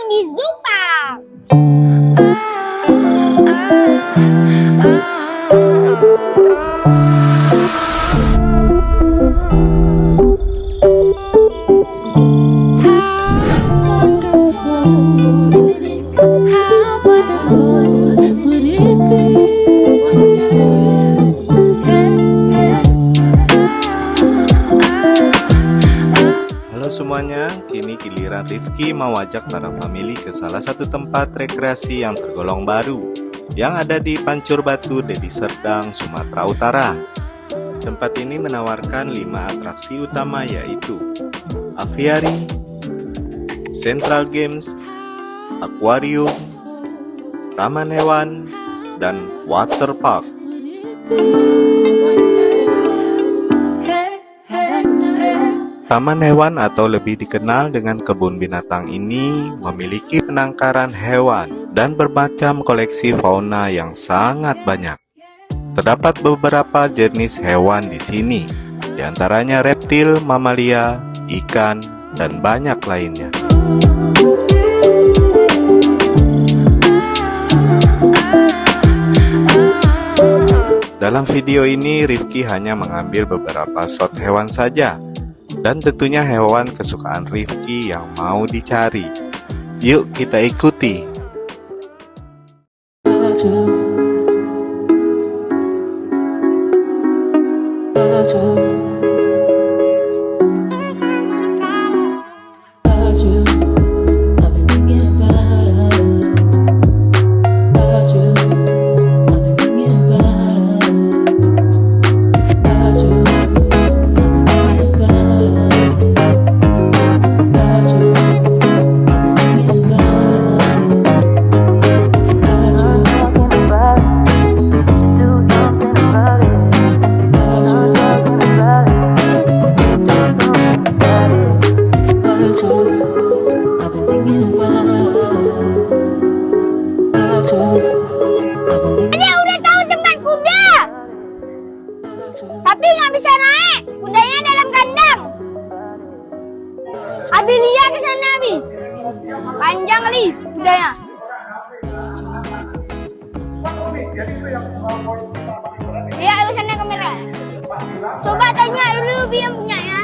di Zupang. Halo semuanya, kini giliran Rifki mau ajak para famili ke salah satu tempat rekreasi yang tergolong baru yang ada di Pancur Batu, Deli Serdang, Sumatera Utara. Tempat ini menawarkan 5 atraksi utama, yaitu aviary, Central Games, Aquarium, Taman Hewan, dan Water Park. Taman hewan atau lebih dikenal dengan kebun binatang ini memiliki penangkaran hewan dan bermacam koleksi fauna yang sangat banyak. Terdapat beberapa jenis hewan di sini, diantaranya reptil, mamalia, ikan, dan banyak lainnya. Dalam video ini, Rifki hanya mengambil beberapa shot hewan saja, dan tentunya hewan kesukaan Rifki yang mau dicari. Yuk kita ikuti. Dia udah tahu tempat kuda, tapi nggak bisa naik. Kudanya dalam kandang. Abi lihat ke sana, Abi. Panjang kali kudanya. Lihat ke sana kamera. Coba tanya dulu Bi yang punyanya.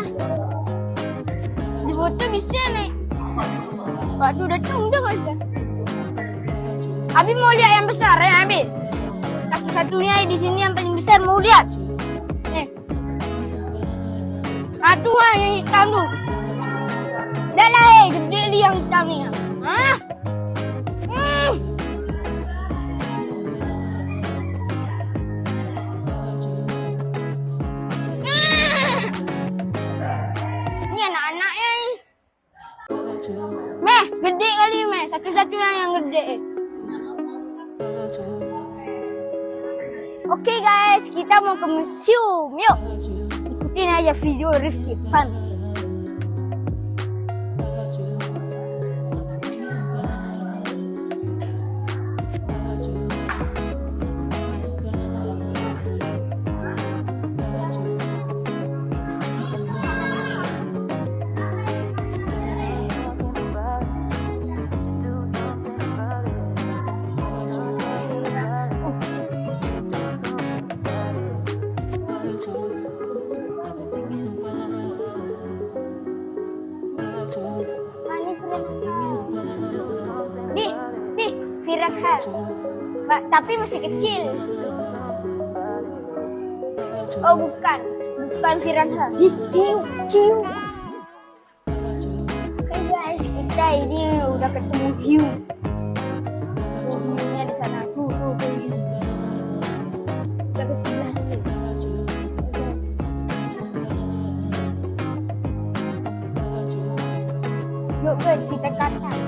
Di foto bisa naik. Waktu datang udah nggak bisa. Abi mau lihat yang besar ya, Abi. Satu-satunya di sini yang paling besar, mau lihat. Nih. Satu lah yang hitam tuh. Dah lah, gede li yang hitam nih. Hah? Ini anak-anaknya nih. Meh, gede kali Meh. Satu-satunya yang gede. Oke guys, kita mau ke museum. Yuk, ikutin aja video Rifki Family. Nih, Piranha. Tapi masih kecil. Oh bukan Piranha. Hiu. Oke guys, kita ini udah ketemu hiu. Hiunya di sana. Tuh. Udah ke sebelah guys. Yuk guys, kita ke atas.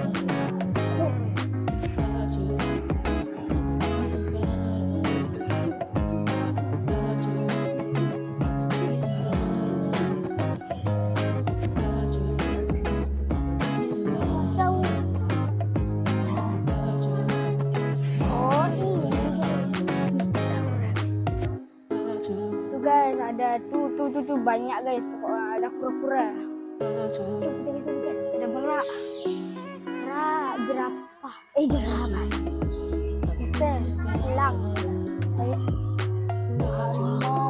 Guys, ada tuh banyak guys, pokoknya ada kura-kura. Yuk kita kesini guys, ada merak, jerapah. Jerapah. Bisa hilang. Guys. Harimau.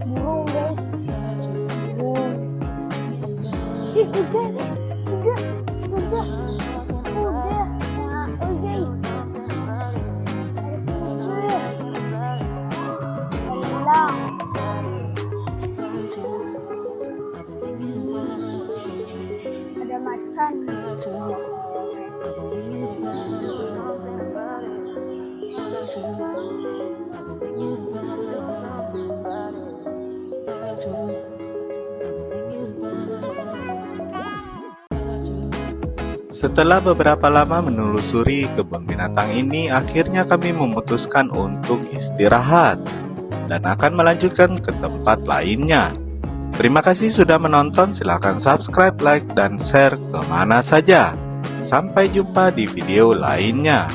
Burung guys. Burung. Kuda guys. Kuda. Nah, guys. Hilang. Ada macan. Setelah beberapa lama menelusuri kebun binatang ini, akhirnya kami memutuskan untuk istirahat dan akan melanjutkan ke tempat lainnya. Terima kasih sudah menonton, silahkan subscribe, like, dan share kemana saja. Sampai jumpa di video lainnya.